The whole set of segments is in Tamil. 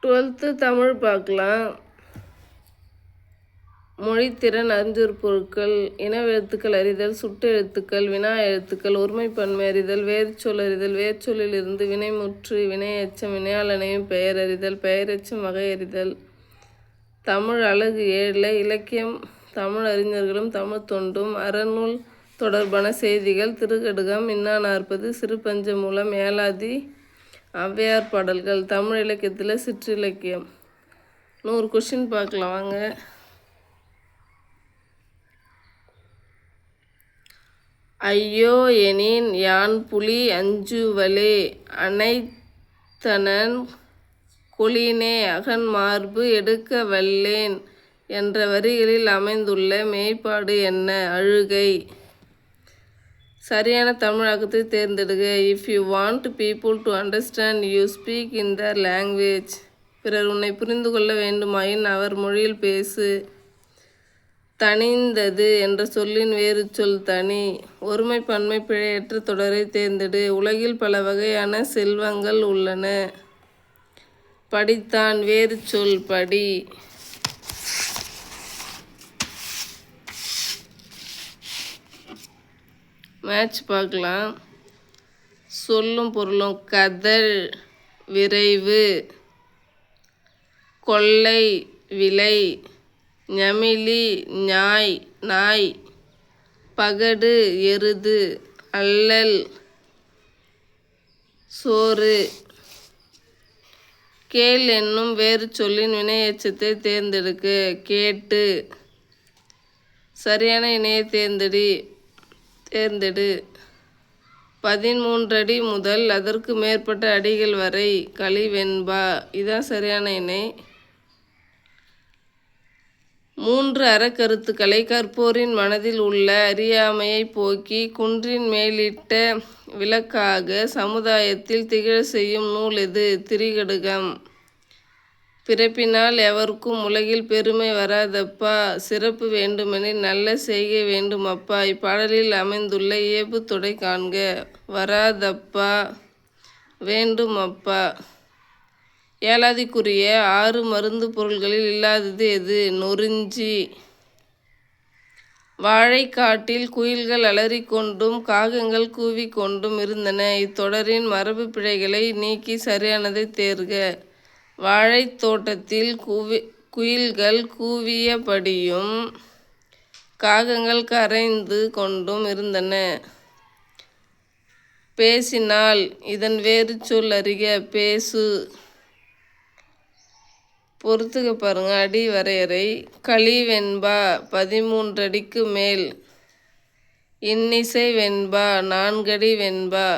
12th தமிழ் பார்க்கலாம். மொழித்திறன் அறிஞ்சொற் பொருட்கள், இனவெழுத்துக்கள் அறிதல், சுட்டெழுத்துக்கள், வினா எழுத்துக்கள், ஒருமைப்பன்மை அறிதல், வேர்ச்சொல் அறிதல், வேர்ச்சொல்லிலிருந்து வினைமுற்று, வினையெச்சம், வினையாளனையும் பெயர் அறிதல், பெயரெச்சம் வகை அறிதல். தமிழ் அலகு 7 இலக்கியம், தமிழ் அறிஞர்களும் தமிழ் தொண்டும், அறநூல் தொடர்பான செய்திகள், திருக்கடுகம், இன்னா 40, சிறுபஞ்சமூலம், ஏலாதி, ஔவையார் பாடல்கள். தமிழ் இலக்கியத்தில் சிற்றிலக்கியம். 100 கொஷின் பார்க்கலாம் வாங்க. ஐயோ எனின் யான் புலி அஞ்சுவலே அனைத்தனன் கொளினே அகன் மார்பு எடுக்க வல்லேன் என்ற வரிகளில் அமைந்துள்ள மெய்ப்பாடு என்ன? அழுகை. சரியான தமிழாக்கத்தை தேர்ந்தெடுக. If you want people to understand you speak in their language. பிறர் உன்னை புரிந்து கொள்ள வேண்டுமாயின் அவர் மொழியில் பேசு. தனிந்தது என்ற சொல்லின் வேறு சொல் தனி. ஒருமைப்பன்மை பிழையற்ற தொடரை தேர்ந்தெடு. உலகில் பல வகையான செல்வங்கள் உள்ளன. படித்தான் வேறு சொல் படி. மேட்ச் பார்க்கலாம். சொல்லும் பொருளும். கதழ் விரைவு, கொள்ளை விலை, ஞமிலி ஞாய் நாய், பகடு எருது, அல்லல் சோறு. கேள் என்னும் வேறு சொல்லின் வினையெச்சத்தை தேர்ந்தெடுக்க. கேட்டு. சரியான இணையை தேர்ந்தெடு. 13 அடி முதல் அதற்கு மேற்பட்ட அடிகள் வரை கலிவெண்பா. இதான் சரியான இணை. 3 அறக்கருத்துக்களை கற்போரின் மனதில் உள்ள அறியாமையை போக்கி குன்றின் மேலிட்ட விளக்காக சமுதாயத்தில் திகழ செய்யும் நூல் எது? திரிகடுகம். பிறப்பினால் எவருக்கும் உலகில் பெருமை வராதப்பா, சிறப்பு வேண்டுமெனில் நல்ல செய்கை வேண்டுமப்பா. இப்பாடலில் அமைந்துள்ள இயைபு தொடை காண்க. வராதப்பா, வேண்டுமப்பா. ஏலாதிக்குரிய 6 மருந்து பொருள்களில் இல்லாதது எது? நொறுஞ்சி. வாழைக்காட்டில் குயில்கள் அலறிக்கொண்டும் காகங்கள் கூவிக்கொண்டும் இருந்தன. இத்தொடரின் மரபு பிழைகளை நீக்கி சரியானதை தேர்க. வாழைத் தோட்டத்தில் குயில்கள் கூவியபடியும் காகங்கள் கரைந்து கொண்டும் இருந்தன. பேசினால் இதன் வேறு சொல் அறிக. பேசு. பொறுத்துக பாருங்க. அடி வரையறை. கலிவெண்பா 13 அடிக்கு மேல். இன்னிசை வெண்பா 4 அடி வெண்பா.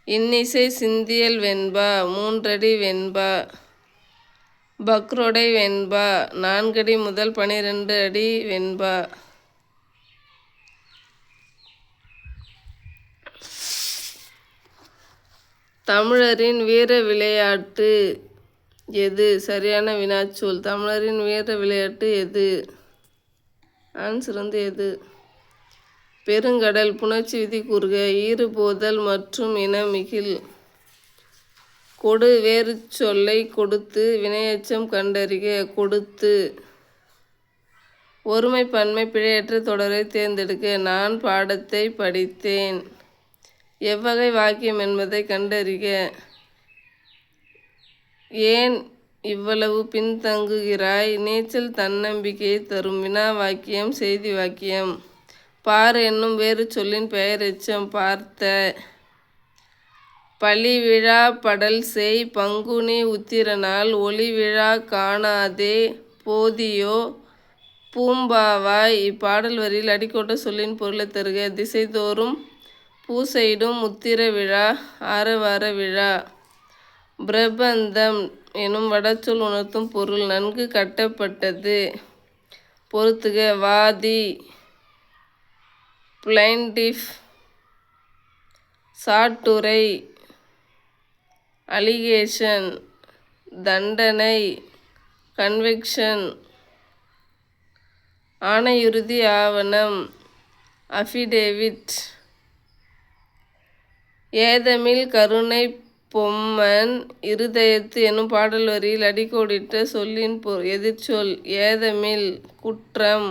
இன்னிசை சிந்தியல் வெண்பா 3 அடி வெண்பா. பக்ரொடை வெண்பா 4 அடி முதல் 12 அடி வெண்பா. தமிழரின் வீர விளையாட்டு எது? சரியான வினாச்சொல். தமிழரின் வீர விளையாட்டு எது? ஆன்சர் எது? பெருங்கடல். புணர்ச்சி விதி கூறுக. ஈறுபோதல் மற்றும் இனமிகில். கொடு வேறு சொல்லை கொடுத்து வினையெச்சம் கண்டறிக. கொடுத்து. ஒருமைப்பன்மை பிழையற்ற தொடரை தேர்ந்தெடுக்க. நான் பாடத்தை படித்தேன். எவ்வகை வாக்கியம் என்பதை கண்டறிக. ஏன் இவ்வளவு பின்தங்குகிறாய்? நீச்சல் தன்னம்பிக்கையை தரும். வினா வாக்கியம், செய்தி வாக்கியம். பார் என்னும் வேறு சொல்லின் பெயரெச்சம். பார்த்த. பழிவிழா படல் செய். பங்குனி உத்திரனால் ஒளிவிழா காணாதே போதியோ பூம்பாவாய். இப்பாடல் வரியில் அடிக்கோட்ட சொல்லின் பொருளை தருக. திசைதோறும் பூசையிடும் உத்திர விழா, ஆரவார விழா. பிரபந்தம் எனும் வடச்சொல் உணர்த்தும் பொருள். நன்கு கட்டப்பட்டது. பொறுத்துக. வாதி, பிளைண்டிஃப், சாட்டுரை, அலிகேஷன், தண்டனை, கன்வெக்ஷன். ஆணையுறுதி ஆவணம், அஃபிடேவிட். ஏதமில் கருணை பொம்மன் இருதயத்து என்னும் பாடல் வரியில் அடிக்கோடிட்ட சொல்லின் எதிர்ச்சொல் ஏதமில் குற்றம்.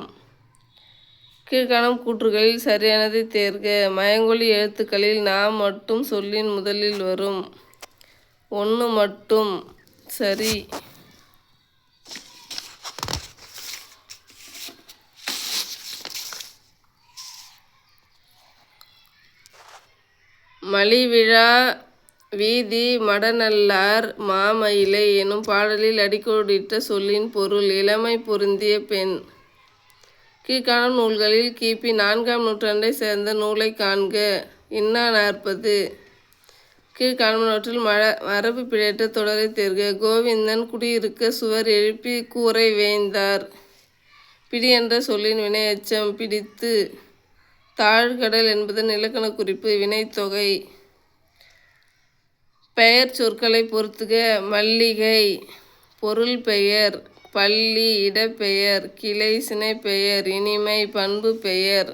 கீழ்காணும் கூற்றுகளில் சரியானதை தேர்க. மயங்கொலி எழுத்துக்களில் நாம் மட்டும் சொல்லின் முதலில் வரும். 1 மட்டும் சரி. மலிவிழா வீதி மடநல்லார் மாமயிலை எனும் பாடலில் அடிக்கோடிட்ட சொல்லின் பொருள் இளமை பொருந்திய பெண். கீழ்காணும் நூல்களில் கிபி 4ஆம் நூற்றாண்டை சேர்ந்த நூலை காண்க. இன்னா 40. கீழ்காணுவனவற்றில் மரபு பிழையற்ற தொடரை தேர்க. கோவிந்தன் குடியிருக்க சுவர் எழுப்பி கூரை வேய்ந்தார். பிடி என்ற சொல்லின் வினையெச்சம் பிடித்து. தாழ்கடல் என்பதன் இலக்கண குறிப்பு வினைத்தொகை. பெயர் சொற்களை பொறுத்துக. மல்லிகை பொருள் பெயர், பள்ளி இடப்பெயர், கிளை சினைப்பெயர், இனிமை பண்பு பெயர்.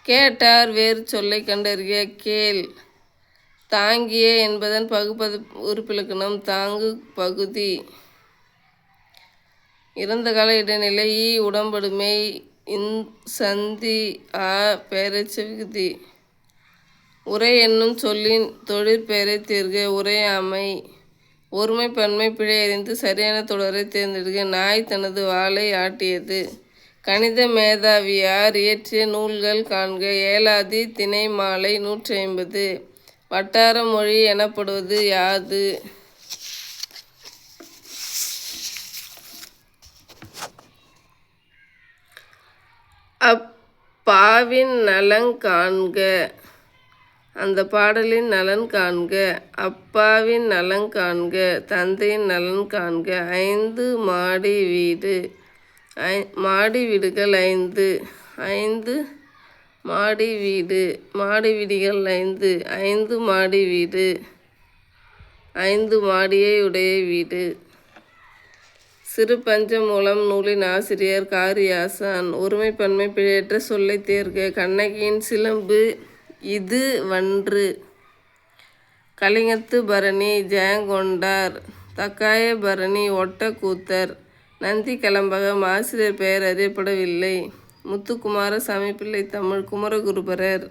கேட்டார் வேறு சொல்லை கண்டறிய. கேள். தாங்கிய என்பதன் பகுப்பது உறுப்பிலக்கணம் தாங்கு பகுதி. இறந்த கால இடைநிலை உடம்படுமை சந்தி பெயரெச்ச விகுதி. உரை என்னும் சொல்லின் தொழிற்பெயரை தேர்க. உரையாமை. ஒருமை பன்மை பிழை அறிந்து சரியான தொடரை தேர்ந்தெடுக்க. நாய் தனது வாலை ஆட்டியது. கணித மேதாவியார் இயற்றிய நூல்கள் காண்க. ஏலாதி திணை மாலை 150. வட்டார மொழி எனப்படுவது யாது? அப்பாவின் நலங் காண்க. அந்த பாடலின் நலன் காண்க. அப்பாவின் நலங் காண்க. தந்தையின் நலன் காண்க. 5 மாடி வீடு. மாடி வீடுகள் 5. 5 மாடி வீடு. மாடி வீடுகள் 5. 5 மாடி வீடு. 5 மாடியை உடைய வீடு. சிறு பஞ்சமூலம் நூலின் ஆசிரியர் காரியாசான். ஒருமை பன்மை பிழையற்ற சொல்லை தேர்க. கண்ணகியின் சிலம்பு இது வன்று. கலிங்கத்து பரணி ஜெயங்கொண்டார். தக்காய பரணி ஒட்டக்கூத்தர். நந்தி கலம்பகம் ஆசிரியர் பெயர் அறியப்படவில்லை. முத்துக்குமாரசாமி பிள்ளை தமிழ் குமரகுருபரர்.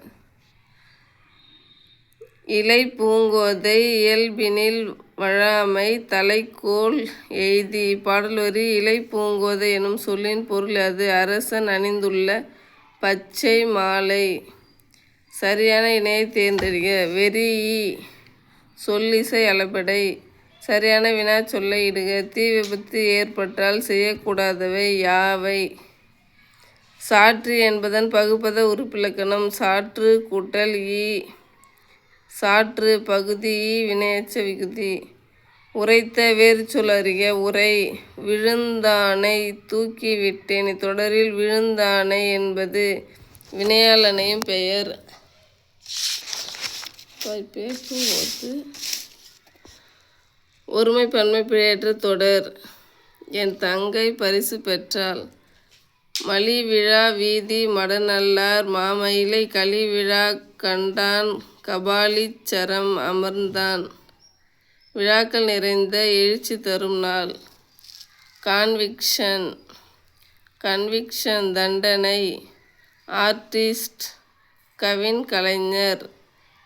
இலை பூங்கோதை இயல்பினில் வழாமை தலைக்கோல் எய்தி. இப்பாடல் வரி இலை பூங்கோதை எனும் சொல்லின் பொருள் அது அரசன் அணிந்துள்ள பச்சை மாலை. சரியான இணையை தேர்ந்தெடுக. வெறியி சொல்லிசை அளபெடை. சரியான வினா சொல்லை இடுக. தீ விபத்து ஏற்பட்டால் செய்யக்கூடாதவை யாவை? சாற்று என்பதன் பகுப்பத உறுப்பிலக்கணம் சாற்று கூட்டல் ஈ. சாற்று பகுதி ஈ வினையெச்ச விகுதி. உரைத்த வேறு சொல் அறிக. உரை. விழுந்தானை தூக்கி விட்டேன். இத்தொடரில் விழுந்தானை என்பது வினையாளனையும் பெயர். ஒருமை பன்மை பிழையற்ற தொடர். என் தங்கை பரிசு பெற்றாள். மலிவிழா வீதி மடநல்லார் மாமயிலை களிவிழா கண்டான் கபாலீச்சரம் அமர்ந்தான். விழாக்கள் நிறைந்த எழுச்சி தரும் நாள். கான்விக்ஷன். கன்விக்ஷன் தண்டனை. ஆர்டிஸ்ட் கவின் கலைஞர்.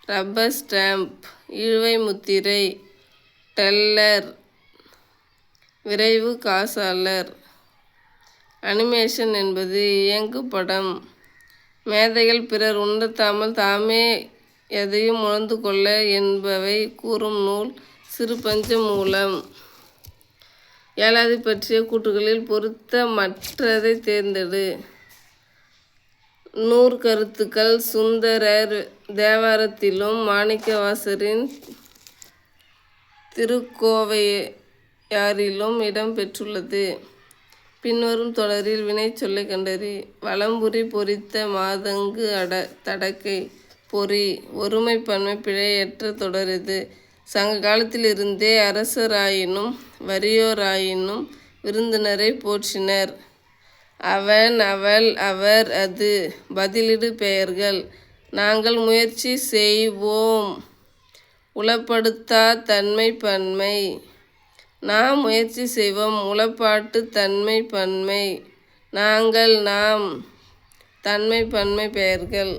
ரப்பர் ஸ்டாம்ப் இழுவை முத்திரை. டெல்லர் விரைவு காசாளர். அனிமேஷன் என்பது இயங்கு படம். மேதைகள் பிறர் உணர்த்தாமல் தாமே எதையும் உணர்ந்து கொள்ள என்பவை கூறும் நூல் சிறு பஞ்சமூலம். ஏலாதி பற்றிய கூற்றுகளில் பொருத்தமற்றதை தேர்ந்தெடு. நூற்கருத்துக்கள் சுந்தரர் தேவாரத்திலும் மாணிக்கவாசரின் திருக்கோவையாரிலும் இடம் பெற்றுள்ளது. பின்வரும் தொடரில் வினை சொல்லை கண்டறி. வலம்புரி பொறித்த மாதங்கு தடக்கை. பொறி. ஒருமை பன்மை பிழையற்ற தொடர் இது. சங்க காலத்திலிருந்தே அரசராயினும் வறியோராயினும் விருந்தினரை போற்றினர். அவன் அவள் அவர் அது பதிலிடு பெயர்கள். நாங்கள் முயற்சி செய்வோம். உளப்படுத்தா தன்மை பன்மை. நாம் முயற்சி செய்வோம். உளப்பாட்டு தன்மை பன்மை. நாங்கள் நாம் தன்மை பன்மை பெயர்கள்.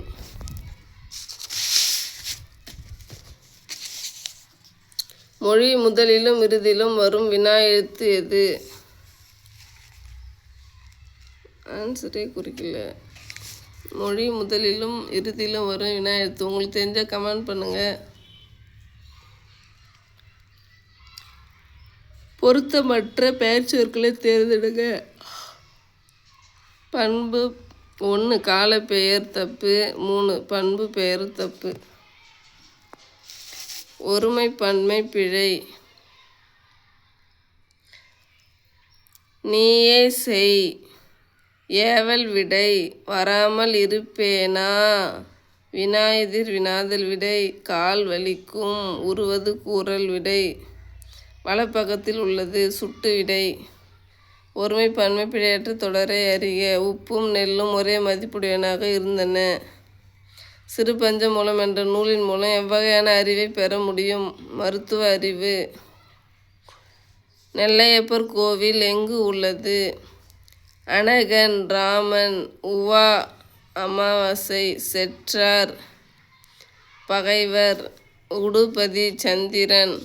மொழி முதலிலும் இறுதியிலும் வரும் வினா எழுத்து எது? ஆன்சரே குறிக்கல. மொழி முதலிலும் இறுதியிலும் வரும் வினா எழுத்து. உங்களுக்கு தெரிஞ்ச கமெண்ட் பண்ணுங்க. பொருத்தமற்ற பெயர் சொற்களை தேர்ந்தெடுங்க. பண்பு 1 காலப்பெயர் தப்பு. 3 பண்பு பெயர் தப்பு. ஒருமை பன்மை பிழை. நீயே செய். ஏவல் விடை. வராமல் இருப்பேனா. வினா எதிர் வினாதல் விடை. கால் வலிக்கும். உருவது கூறல் விடை. வலப்பக்கத்தில் உள்ளது சுட்டு விடை. ஒருமை பன்மை பிழையற்ற தொடரை அறிக. உப்பும் நெல்லும் ஒரே மதிப்புடையவனாக இருந்தன. சிறு பஞ்சமூலம் என்ற நூலின் மூலம் எவ்வகையான அறிவை பெற முடியும்? மருத்துவ அறிவு. நெல்லையப்பர் கோவில் எங்கு உள்ளது? அனகன். ராமன். உவா அமாவாசை. செற்றார். பகைவர். உடுபதி சந்திரன்.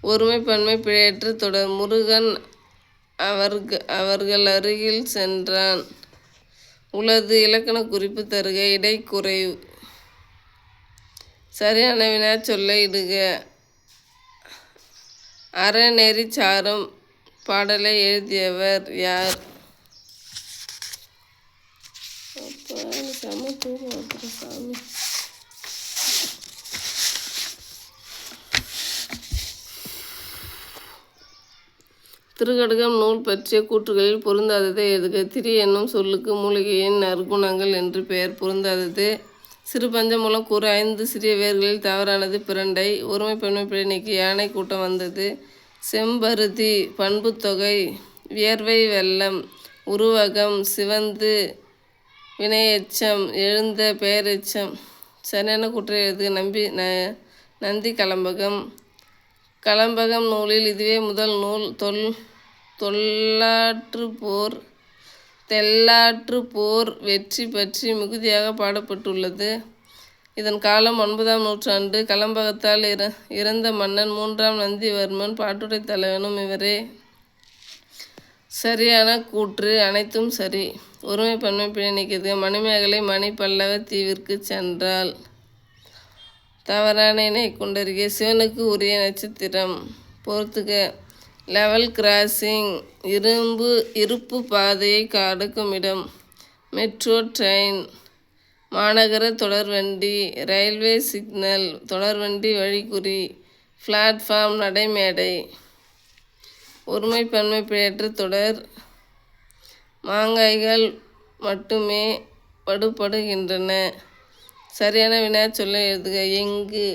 ஒருமை பன்மை பிழையற்ற தொடர். முருகன் அவர்கள் அருகில் சென்றான். உளது இலக்கண குறிப்பு தருக. இடைக்குறை. சரியான வினா சொல்லை இடுக. அறநெறி சாரும் பாடலை எழுதியவர் யார்? சாமி. திருக்கடகம் நூல் பற்றிய கூற்றுகளில் பொருந்தாததை எழுதுக. திரி என்னும் சொல்லுக்கு மூலிகையின் நற்குணங்கள் என்று பெயர். பொருந்தாதது. சிறு பஞ்சமூலம் கூறு 5 சிறிய வேர்களில் தவறானது. பிரண்டை. ஒருமை பன்மை பிழை நீக்கி. யானை கூட்டம் வந்தது. செம்பருதி. பண்புத்தொகை. வியர்வை வெள்ளம். உருவகம். சிவந்து. வினையெச்சம். எழுந்த பெயரெச்சம். சரியான கூற்றை எழுதுக. நந்தி கலம்பகம். கலம்பகம் நூலில் இதுவே முதல் நூல். தெள்ளாற்று போர் வெற்றி பற்றி மிகுதியாக பாடப்பட்டுள்ளது. இதன் காலம் 9ஆம் நூற்றாண்டு. கலம்பகத்தால் இறந்த மன்னன் 3ஆம் நந்திவர்மன் பாட்டுடை தலைவனும் இவரே. சரியான கூற்று அனைத்தும் சரி. ஒருமை பன்மை பிழை நீக்கியது. மணிமேகலை மணி பல்லவ தீவிற்கு சென்றாள். தவறான இணை கொண்டறிக. சிவனுக்கு உரிய நட்சத்திரம். பொறுத்துக. Level crossing. இருப்பு பாதையை கடக்கும் இடம். Metro train. மாநகர தொடர்வண்டி. Railway signal. தொடர்வண்டி வழிக்குறி. பிளாட்ஃபார்ம். நடைமேடை. ஒருமை பன்மை பிழையற்ற தொடர். மாங்காய்கள் மட்டுமே படுபடுகின்றன. சரியான வினா சொல்லை எழுதுக. எங்கு.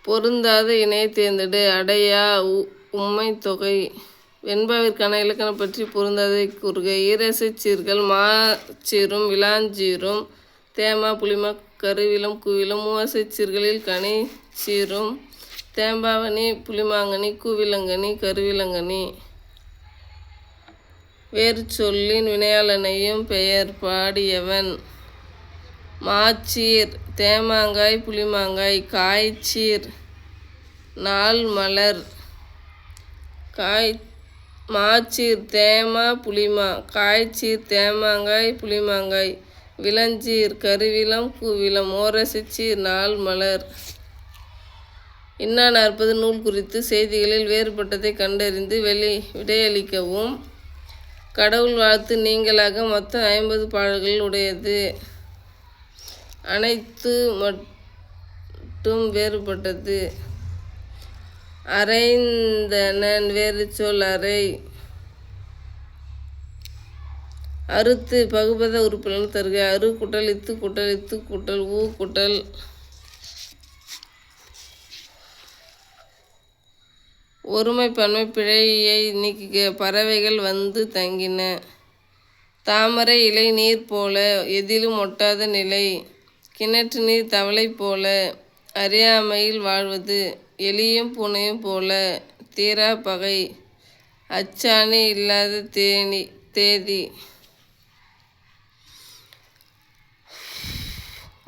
பொருந்தாத இணையை தேர்ந்தெடு. அடையா. உம்மை தொகை. வெண்பாவிற்கான இலக்கணம் பற்றி பொருந்தாதை கூறுக. ஈரசைச் சீர்கள் மாச்சீரும் விளாஞ்சீரும். தேமா புளிமா கருவிலம் கூவிலம். மூவசைச் சீர்களில் கனி சீரும். தேம்பாவணி புளிமாங்கனி கூவிலங்கனி கருவிலங்கனி. வேறு சொல்லின் வினையாளனையும் பெயர். பாடியவன். மாச்சீர். தேமாங்காய் புளிமாங்காய். காய்ச்சீர். நாள் மலர். மாச்சீர் தேமா புளிமா. காய்ச்சீர் தேமாங்காய் புளிமாங்காய். விளஞ்சீர் கருவிலம் கூவிலம். ஓரசைச்சீர் நாள் மலர். இன்னா நாற்பது நூல் குறித்து செய்திகளில் வேறுபட்டதை கண்டறிந்து விடையளிக்கவும். கடவுள் வாழ்த்து நீங்களாக மொத்தம் 50 பாடல்கள் உடையது. அனைத்து மட்டும் வேறுபட்டது. அரைந்தனன் வேறு சொல். அரை. அறுத்து பகுபத உறுப்பினர் தருக. அரு கூட்டல் இத்து கூட்டல் இத்து கூட்டல் ஊ கூட்டல் ஒருமை பன்மை பிழையை நீக்குக. பறவைகள் வந்து தங்கின. தாமரை இலை நீர் போல எதிலும் ஒட்டாத நிலை. கிணற்று நீர் தவளை போல அறியாமையில் வாழ்வது. எலியும் பூனையும் போல தீரா பகை. அச்சாணி இல்லாத தேதி.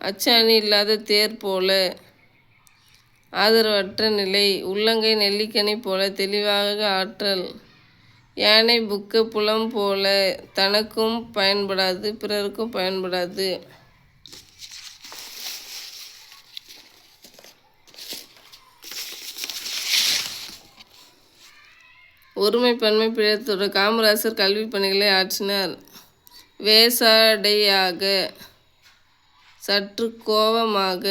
அச்சாணி இல்லாத தேர் போல ஆதரவற்ற நிலை. உள்ளங்கை நெல்லிக்கனி போல தெளிவாக ஆற்றல். யானை புக்க புலம் போல தனக்கும் பயன்படாது பிறருக்கும் பயன்படாது. ஒருமை பன்மை பிழைத்தொடர். காமராசர் கல்வி பணிகளை ஆற்றினார். வேசாடையாக சற்று கோபமாக.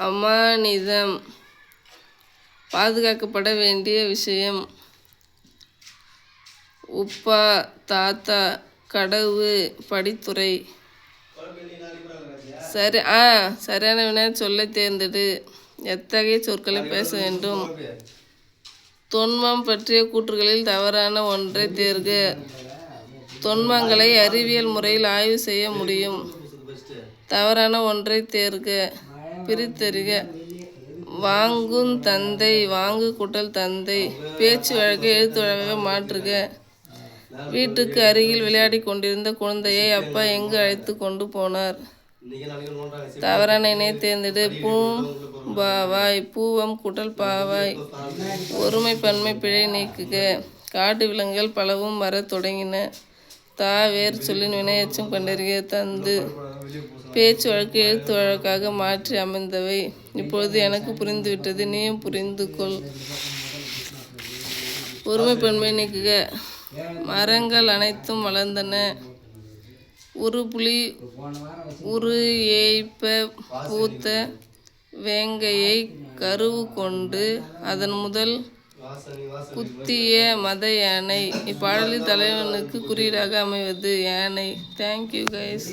அமானிதம் பாதுகாக்கப்பட வேண்டிய விஷயம். உப்பா தாத்தா கடவு படித்துறை. சரியான வினா சொல்ல தேர்ந்தெடு. எத்தகைய சொற்களை பேச வேண்டும்? தொன்மம் பற்றிய கூற்றுகளில் தவறான ஒன்றை தேர்க. தொன்மங்களை அறிவியல் முறையில் ஆய்வு செய்ய முடியும். தவறான ஒன்றை தேர்க. பிரித்தறிக. வாங்குந் தந்தை வாங்கு கூட்டல் தந்தை. பேச்சு வழக்கை எழுத்து வழக்காக மாற்றுக. வீட்டுக்கு அருகில் விளையாடி கொண்டிருந்த குழந்தையை அப்பா எங்கு அழைத்து கொண்டு போனார்? தவறான இணை தேர்ந்தெடு. பூம்பாவாய் பூவம் கூட்டல் பாவாய். ஒருமை பன்மை பிழை நீக்குக. காட்டு விலங்குகள் பலவும் வரத் தொடங்கின. வேறு சொல்லின் வினையெச்சம் கண்டறிக. தந்து. பேச்சு வழக்கு எழுத்து வழக்காக மாற்றி அமைந்தவை. இப்பொழுது எனக்கு புரிந்துவிட்டது, நீயும் புரிந்து கொள். ஒருமை பன்மை நீக்குக. மரங்கள் அனைத்தும் வளர்ந்தன. உரு ஏய்ப்ப பூத்த வேங்கையை கருவு கொண்டு அதன் முதல் குத்திய மத யானை. இப்பாடலில் தலைவனுக்கு குறியீடாக அமைவது யானை. Thank you guys.